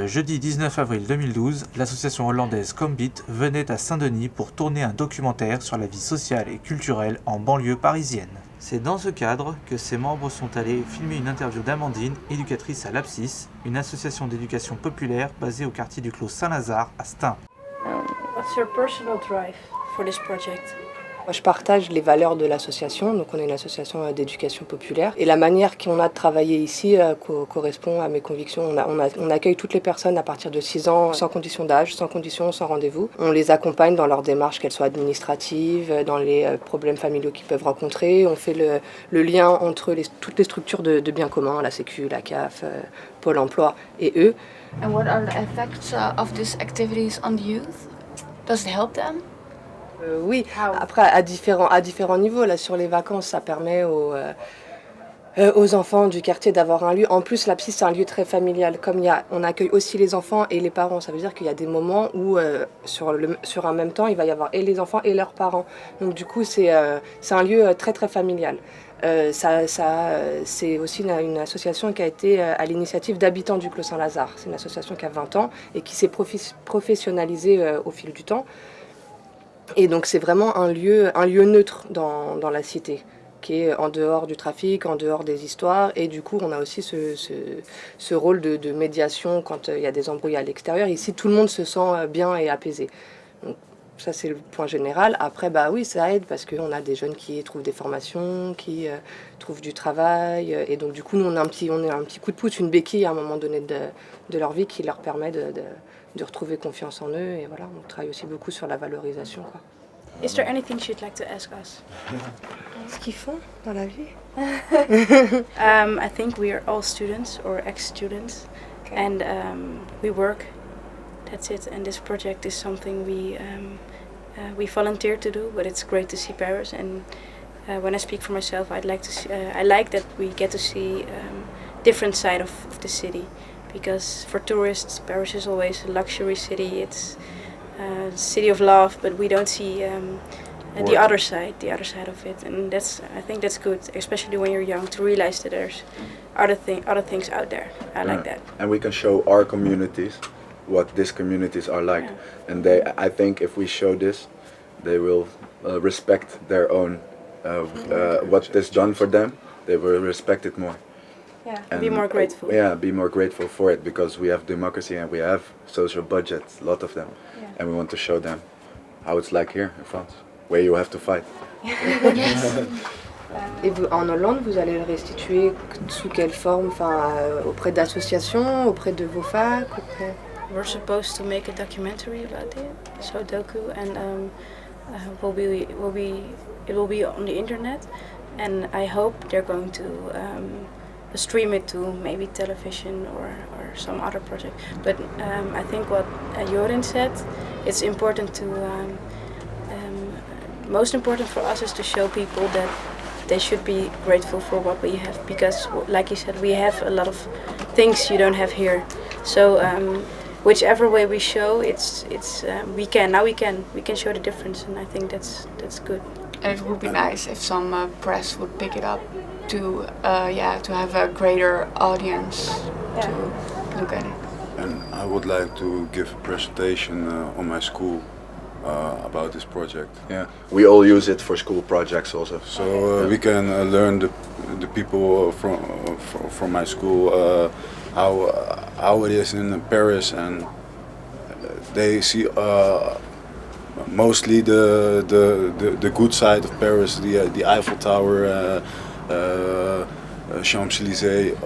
Le jeudi 19 avril 2012, l'association hollandaise Combit venait à Saint-Denis pour tourner un documentaire sur la vie sociale et culturelle en banlieue parisienne. C'est dans ce cadre que ses membres sont allés filmer une interview d'Amandine, éducatrice à l'Abscisse, une association d'éducation populaire basée au quartier du Clos Saint-Lazare à Stein. What's your personal drive for this project? Moi, je partage les valeurs de l'association, donc on est une association d'éducation populaire. Et la manière qu'on a de travailler ici correspond à mes convictions. On accueille toutes les personnes à partir de 6 ans, sans condition d'âge, sans condition, sans rendez-vous. On les accompagne dans leurs démarches, qu'elles soient administratives, dans les problèmes familiaux qu'ils peuvent rencontrer. On fait le lien entre toutes les structures de biens communs, la Sécu, la CAF, Pôle emploi et eux. And what are the effects of these activities on the youth? Does it help them? Oui, après à différents niveaux. Là, sur les vacances, ça permet aux enfants du quartier d'avoir un lieu. En plus, l'Abscisse, c'est un lieu très familial. Comme on accueille aussi les enfants et les parents, ça veut dire qu'il y a des moments où, sur un même temps, il va y avoir et les enfants et leurs parents. Donc du coup, c'est un lieu très très familial. C'est aussi une association qui a été à l'initiative d'habitants du Clos Saint-Lazare. C'est une association qui a 20 ans et qui s'est professionnalisée au fil du temps. Et donc c'est vraiment un lieu neutre dans la cité, qui est en dehors du trafic, en dehors des histoires. Et du coup, on a aussi ce rôle de médiation quand il y a des embrouilles à l'extérieur. Ici, tout le monde se sent bien et apaisé. Donc, ça, c'est le point général. Après, bah oui, ça aide parce qu'on a des jeunes qui trouvent des formations, qui trouvent du travail. Et donc, du coup, nous, on a un petit coup de pouce, une béquille à un moment donné de leur vie qui leur permet de retrouver confiance en eux. Et voilà, on travaille aussi beaucoup sur la valorisation, quoi. Is there anything you'd like to ask us? Ce qu'ils font dans la vie. I think we are all students or ex-students, Okay. and we work. That's it. And this project is something we volunteer to do, but it's great to see Paris. And when I speak for myself, I like that we get to see different side of the city, because for tourists, Paris is always a luxury city. It's a city of love, but we don't see the other side of it, and I think that's good, especially when you're young, to realize that there's other things out there. I like that. And we can show our communities what these communities are like, and I think if we show this, they will respect their own what is done for them. They will respect it more. Yeah, And be more grateful. Be more grateful for it, because we have democracy and we have social budgets, a lot of them, and we want to show them how it's like here in France, where you have to fight. Et vous, en Hollande, vous allez le restituer sous quelle forme? Auprès d'associations, auprès de vos facs, We're supposed to make a documentary about it, so docu, and it will be on the internet, and I hope they're going to stream it to maybe television or some other project. But I think what Jorin said, it's important to most important for us is to show people that they should be grateful for what we have, because like you said, we have a lot of things you don't have here. So whichever way we show, we can show the difference, and I think that's good. And it would be nice if some press would pick it up to have a greater audience to look at it. And I would like to give a presentation on my school about this project. Yeah, we all use it for school projects also. So we can learn the people from my school how it is in Paris, and they see mostly the good side of Paris, the Eiffel Tower, Champs-Élysées,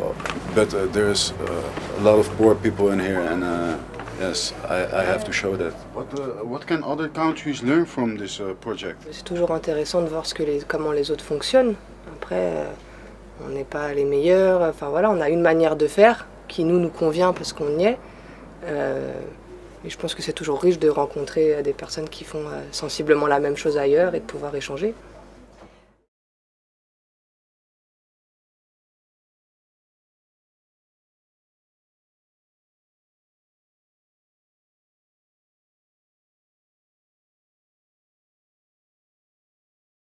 but there's a lot of poor people in here, and yes, I have to show that. What can other countries learn from this project? C'est toujours intéressant de voir comment les autres fonctionnent. Après, on n'est pas les meilleurs. Enfin voilà, on a une manière de faire qui nous convient parce qu'on y est. Et je pense que c'est toujours riche de rencontrer des personnes qui font sensiblement la même chose ailleurs et de pouvoir échanger.